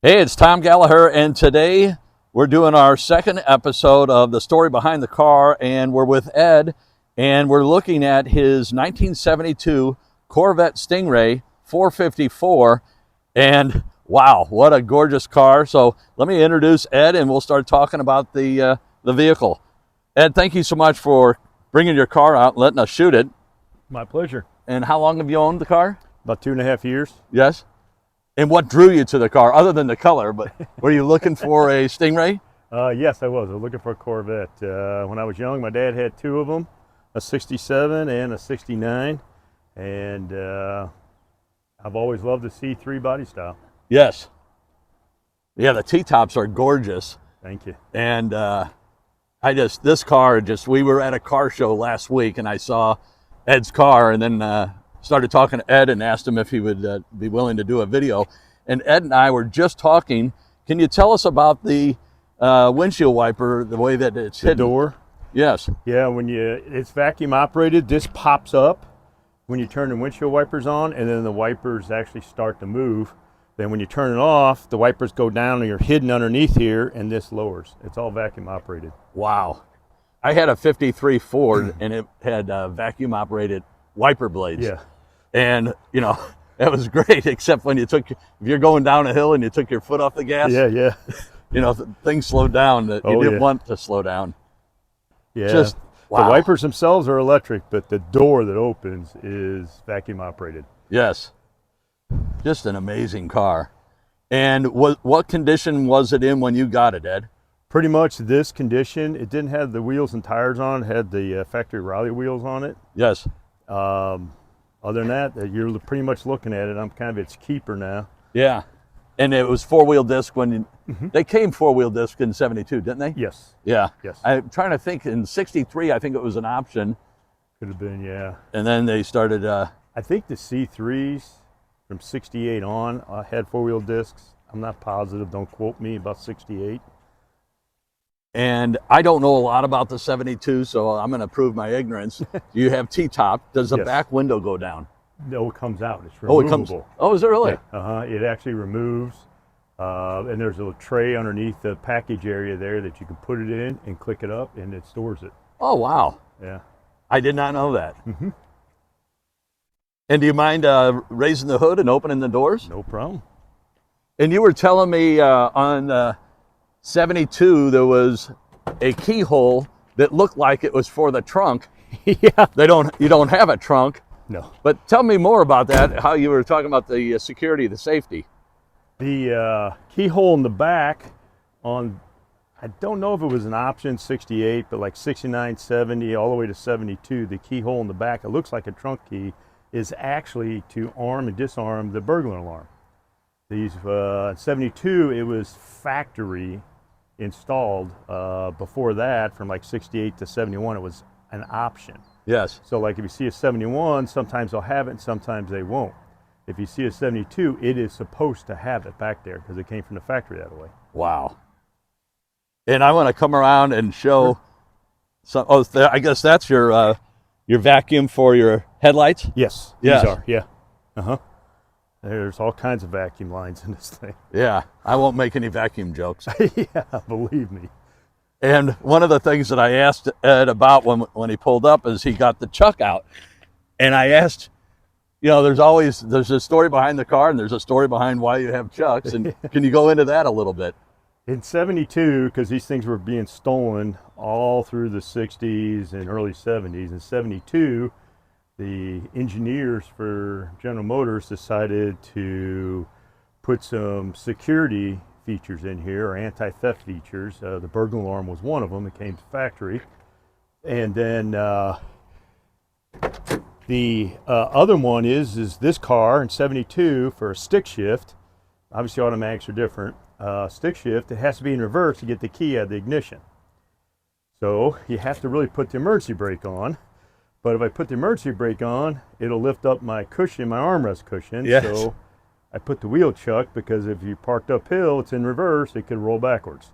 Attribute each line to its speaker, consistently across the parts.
Speaker 1: Hey, it's Tom Gallagher, and today we're doing our second episode of The Story Behind the Car, and we're with Ed, and we're looking at his 1972 Corvette Stingray 454, and wow, what a gorgeous car. So let me introduce Ed, and we'll start talking about the vehicle. Ed, thank you so much for bringing your car out and letting us shoot it.
Speaker 2: My pleasure.
Speaker 1: And how long have you owned the car?
Speaker 2: About 2.5 years.
Speaker 1: Yes. And what drew you to the car, other than the color? But were you looking for a Stingray?
Speaker 2: Yes, I was. I was looking for a Corvette. When I was young, my dad had two of them, a 67 and a 69. And I've always loved the C3 body style.
Speaker 1: Yes. Yeah, the T-tops are gorgeous.
Speaker 2: Thank you.
Speaker 1: And this car, we were at a car show last week, and I saw Ed's car, and then started talking to Ed and asked him if he would be willing to do a video. And Ed and I were just talking. Can you tell us about the windshield wiper, the way that it's hidden?
Speaker 2: The door?
Speaker 1: Yes.
Speaker 2: Yeah, it's vacuum operated, this pops up when you turn the windshield wipers on, and then the wipers actually start to move. Then when you turn it off, the wipers go down and you're hidden underneath here, and this lowers. It's all vacuum operated.
Speaker 1: Wow. I had a 53 Ford, and it had vacuum operated wiper blades.
Speaker 2: Yeah.
Speaker 1: And, you know, that was great, except when if you're going down a hill and you took your foot off the gas.
Speaker 2: Yeah.
Speaker 1: You know, things slowed down that you didn't want to slow down.
Speaker 2: Yeah.
Speaker 1: Wow.
Speaker 2: The wipers themselves are electric, but the door that opens is vacuum operated.
Speaker 1: Yes. Just an amazing car. And what condition was it in when you got it, Ed?
Speaker 2: Pretty much this condition. It didn't have the wheels and tires on. It had the factory Riley wheels on it.
Speaker 1: Yes.
Speaker 2: Other than that, you're pretty much looking at it. I'm kind of its keeper now.
Speaker 1: Yeah. And it was four-wheel disc they came four-wheel disc in 72, didn't they?
Speaker 2: Yes.
Speaker 1: Yeah.
Speaker 2: Yes.
Speaker 1: I'm trying to think. In 63, I think it was an option.
Speaker 2: Could have been, yeah.
Speaker 1: And then they started...
Speaker 2: I think the C3s from 68 on had four-wheel discs. I'm not positive. Don't quote me. About 68.
Speaker 1: And I don't know a lot about the 72, so I'm going to prove my ignorance. You have T-top. Does the back window go down?
Speaker 2: No, it comes out. It's removable.
Speaker 1: Oh, it comes. Oh, is it really?
Speaker 2: Yeah. It actually removes. And there's a tray underneath the package area there that you can put it in and click it up, and it stores it.
Speaker 1: Oh, wow.
Speaker 2: Yeah.
Speaker 1: I did not know that.
Speaker 2: Mm-hmm.
Speaker 1: And do you mind raising the hood and opening the doors?
Speaker 2: No problem.
Speaker 1: And you were telling me on 72 there was a keyhole that looked like it was for the trunk.
Speaker 2: Yeah.
Speaker 1: You don't have a trunk.
Speaker 2: No.
Speaker 1: But tell me more about that, how you were talking about the security, the safety.
Speaker 2: The keyhole in the back I don't know if it was an option 68, but like 69, 70, all the way to 72, the keyhole in the back, it looks like a trunk key, is actually to arm and disarm the burglar alarm. These 72, it was factory installed. Before that, from like 68 to 71, it was an option.
Speaker 1: Yes.
Speaker 2: So like if you see a 71, sometimes they'll have it and sometimes they won't. If you see a 72, it is supposed to have it back there because it came from the factory that way.
Speaker 1: Wow. And I want to come around and show some. Oh, I guess that's your vacuum for your headlights?
Speaker 2: Yes.
Speaker 1: Yes.
Speaker 2: These are, yeah. Uh-huh. There's all kinds of vacuum lines in this thing.
Speaker 1: Yeah, I won't make any vacuum jokes.
Speaker 2: Yeah, believe me.
Speaker 1: And one of the things that I asked Ed about when he pulled up is he got the chuck out. And I asked, you know, there's a story behind the car and there's a story behind why you have chucks. And can you go into that a little bit?
Speaker 2: In 72, because these things were being stolen all through the 60s and early 70s, in 72, the engineers for General Motors decided to put some security features in here, or anti-theft features. The burglar alarm was one of them. It came to factory. And then the other one is this car in 72 for a stick shift. Obviously automatics are different. Stick shift, it has to be in reverse to get the key out of the ignition. So you have to really put the emergency brake on. But if I put the emergency brake on, it'll lift up my cushion, my armrest cushion.
Speaker 1: Yes.
Speaker 2: So I put the wheel chuck because if you parked uphill, it's in reverse, it could roll backwards.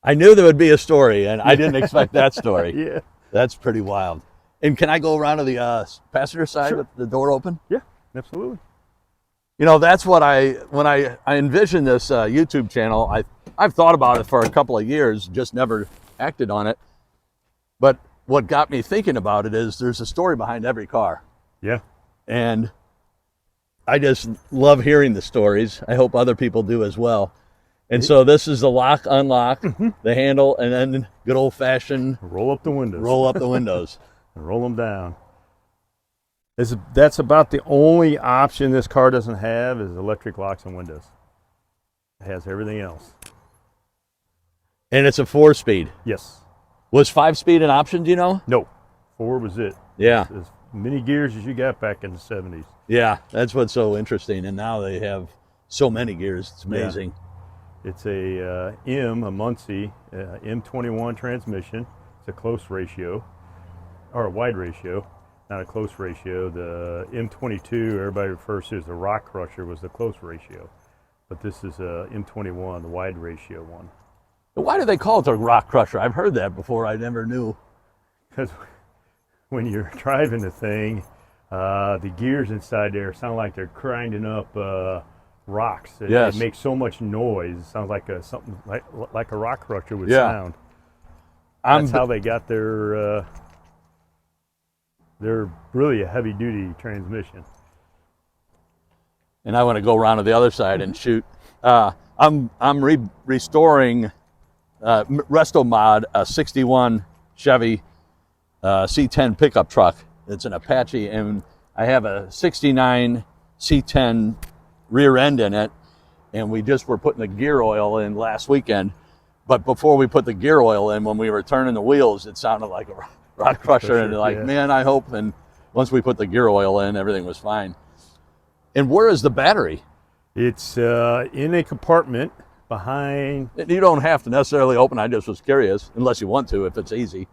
Speaker 1: I knew there would be a story, and I didn't expect that story.
Speaker 2: Yeah.
Speaker 1: That's pretty wild. And can I go around to the passenger side with the door open?
Speaker 2: Yeah, absolutely.
Speaker 1: You know, that's what when I envisioned this YouTube channel, I've thought about it for a couple of years, just never acted on it. But what got me thinking about it is there's a story behind every car.
Speaker 2: Yeah.
Speaker 1: And I just love hearing the stories. I hope other people do as well. And so this is the lock, unlock, the handle, and then good old-fashioned
Speaker 2: roll up the windows.
Speaker 1: Roll up the windows.
Speaker 2: And roll them down. That's about the only option this car doesn't have is electric locks and windows. It has everything else.
Speaker 1: And it's a 4-speed.
Speaker 2: Yes.
Speaker 1: Was 5-speed an option, do you know?
Speaker 2: No. 4 was it.
Speaker 1: Yeah.
Speaker 2: As many gears as you got back in the 70s.
Speaker 1: Yeah, that's what's so interesting. And now they have so many gears. It's amazing.
Speaker 2: Yeah. It's a Muncie M21 transmission. It's a close ratio, or a wide ratio, not a close ratio. The M22, everybody refers to as the rock crusher, was the close ratio. But this is a M21, the wide ratio one.
Speaker 1: Why do they call it the rock crusher? I've heard that before. I never knew.
Speaker 2: Because when you're driving the thing, the gears inside there sound like they're grinding up rocks. It makes so much noise. It sounds like something like a rock crusher would sound. That's how they got their really a heavy duty transmission.
Speaker 1: And I want to go around to the other side and shoot. I'm restoring Resto Mod, a 61 Chevy C10 pickup truck. It's an Apache, and I have a 69 C10 rear end in it, and we just were putting the gear oil in last weekend. But before we put the gear oil in, when we were turning the wheels, it sounded like a rock crusher, and like, man, I hope. And once we put the gear oil in, everything was fine. And where is the battery?
Speaker 2: It's in a compartment behind.
Speaker 1: You don't have to necessarily open. I just was curious, unless you want to, if it's easy.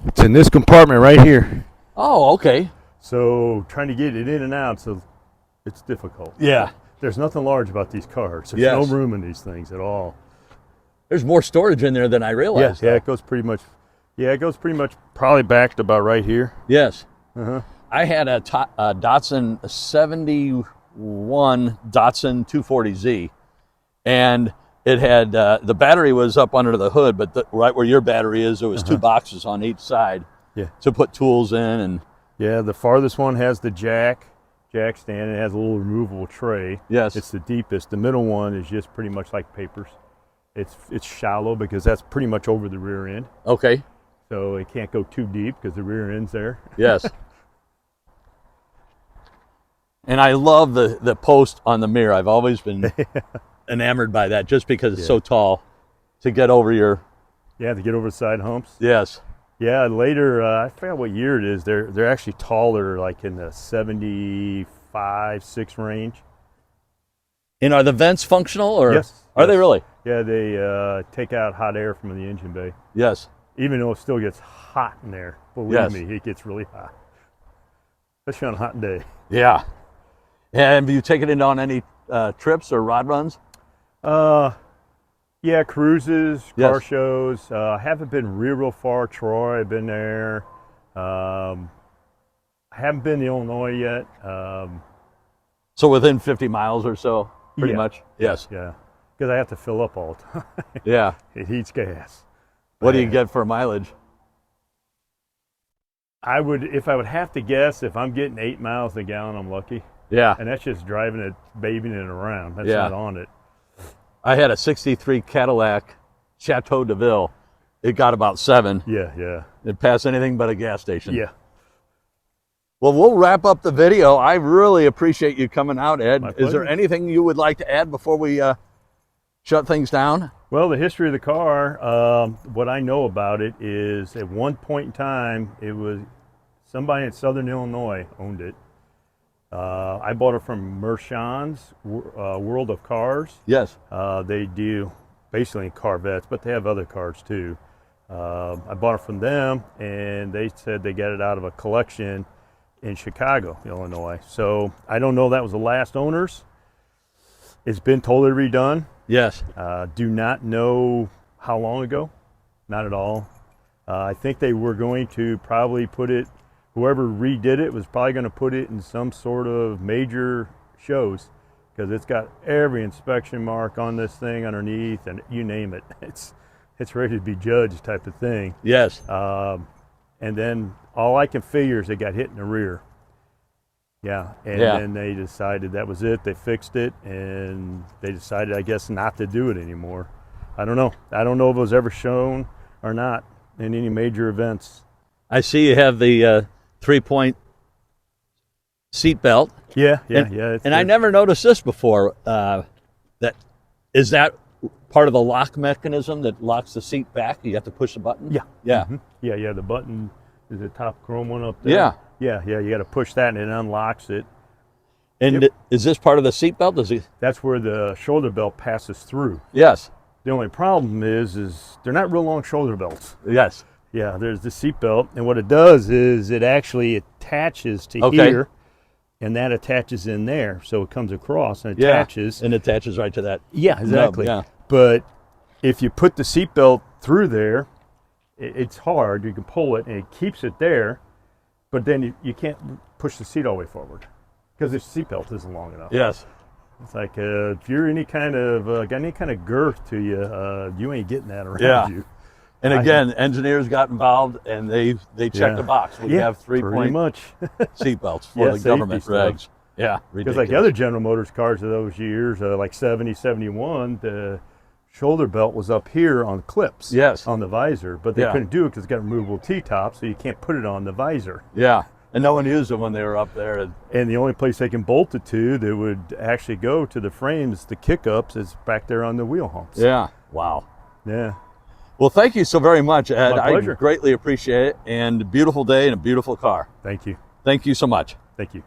Speaker 2: It's in this compartment right here.
Speaker 1: Oh, okay.
Speaker 2: So trying to get it in and out, so it's difficult.
Speaker 1: Yeah.
Speaker 2: There's nothing large about these cars. There's no room in these things at all.
Speaker 1: There's more storage in there than I realized.
Speaker 2: Yeah, it goes pretty much. Yeah, it goes pretty much probably back to about right here.
Speaker 1: Yes.
Speaker 2: Uh-huh.
Speaker 1: I had a Datsun 71 Datsun 240Z, and it had the battery was up under the hood, but right where your battery is, there was two boxes on each side to put tools in. And
Speaker 2: yeah, the farthest one has the jack stand. It has a little removable tray.
Speaker 1: Yes.
Speaker 2: It's the deepest. The middle one is just pretty much like papers. It's shallow because that's pretty much over the rear end.
Speaker 1: Okay.
Speaker 2: So it can't go too deep because the rear end's there.
Speaker 1: Yes. And I love the post on the mirror. I've always been enamored by that, just because it's so tall to get over your.
Speaker 2: Yeah, to get over the side humps.
Speaker 1: Yes.
Speaker 2: Yeah, later, I forgot what year it is. They're actually taller, like in the 75, 6 range.
Speaker 1: And are the vents functional, or
Speaker 2: yes,
Speaker 1: are they really?
Speaker 2: Yeah, they take out hot air from the engine bay.
Speaker 1: Yes.
Speaker 2: Even though it still gets hot in there, believe me, it gets really hot, especially on a hot day.
Speaker 1: Yeah. And have you taken it on any trips or rod runs?
Speaker 2: Yeah, cruises, car shows. I haven't been real far. Troy, I've been there. I haven't been to Illinois yet.
Speaker 1: So within 50 miles or so, pretty much? Yes.
Speaker 2: Yeah, because I have to fill up all the time.
Speaker 1: Yeah.
Speaker 2: It heats gas.
Speaker 1: What do you get for mileage?
Speaker 2: If I would have to guess, if I'm getting 8 miles a gallon, I'm lucky.
Speaker 1: Yeah.
Speaker 2: And that's just driving it, babying it around. That's not on it.
Speaker 1: I had a 63 Cadillac Chateau de Ville. It got about 7.
Speaker 2: Yeah.
Speaker 1: It passed anything but a gas station.
Speaker 2: Yeah.
Speaker 1: Well, we'll wrap up the video. I really appreciate you coming out, Ed.
Speaker 2: My pleasure.
Speaker 1: Is there anything you would like to add before we shut things down?
Speaker 2: Well, the history of the car, what I know about it is at one point in time, it was somebody in Southern Illinois owned it. I bought it from Mershon's World of Cars.
Speaker 1: Yes.
Speaker 2: They do basically Corvettes, but they have other cars too. I bought it from them, and they said they got it out of a collection in Chicago, Illinois. So I don't know if that was the last owners. It's been totally redone.
Speaker 1: Yes.
Speaker 2: Do not know how long ago. Not at all. I think they were going to probably put it whoever redid it was probably going to put it in some sort of major shows, because it's got every inspection mark on this thing underneath, and you name it. It's ready to be judged type of thing.
Speaker 1: Yes.
Speaker 2: And then all I can figure is they got hit in the rear. Yeah, and then they decided that was it. They fixed it, and they decided, I guess, not to do it anymore. I don't know. I don't know if it was ever shown or not in any major events.
Speaker 1: I see you have the 3-point seat belt.
Speaker 2: Yeah.
Speaker 1: And I never noticed this before. Is that part of the lock mechanism that locks the seat back? You have to push the button?
Speaker 2: Yeah.
Speaker 1: Yeah.
Speaker 2: Mm-hmm. Yeah, the button is the top chrome one up there. Yeah, you got to push that and it unlocks it.
Speaker 1: And is this part of the seat belt?
Speaker 2: That's where the shoulder belt passes through.
Speaker 1: Yes.
Speaker 2: The only problem is they're not real long shoulder belts.
Speaker 1: Yes.
Speaker 2: Yeah, there's the seat belt, and what it does is it actually attaches to here, and that attaches in there, so it comes across and attaches.
Speaker 1: And attaches right to that.
Speaker 2: Yeah, exactly.
Speaker 1: Nub,
Speaker 2: But if you put the seat belt through there, it's hard. You can pull it, and it keeps it there, but then you can't push the seat all the way forward because the seat belt isn't long enough.
Speaker 1: Yes.
Speaker 2: It's like if you're any kind of got any kind of girth to you, you ain't getting that around you.
Speaker 1: And again, engineers got involved, and they checked the box. We have 3-point seat belts for the government regs.
Speaker 2: Stuff.
Speaker 1: Yeah,
Speaker 2: because like the other General Motors cars of those years, like 70, 71, the shoulder belt was up here on clips.
Speaker 1: Yes.
Speaker 2: On the visor, but they couldn't do it because it's got a removable T-top, so you can't put it on the visor.
Speaker 1: Yeah, and no one used them when they were up there.
Speaker 2: And the only place they can bolt it to that would actually go to the frames, the kick-ups, is back there on the wheel humps.
Speaker 1: Yeah. Wow.
Speaker 2: Yeah.
Speaker 1: Well, thank you so very much, Ed.
Speaker 2: My pleasure.
Speaker 1: I greatly appreciate it, and a beautiful day and a beautiful car.
Speaker 2: Thank you.
Speaker 1: Thank you so much.
Speaker 2: Thank you.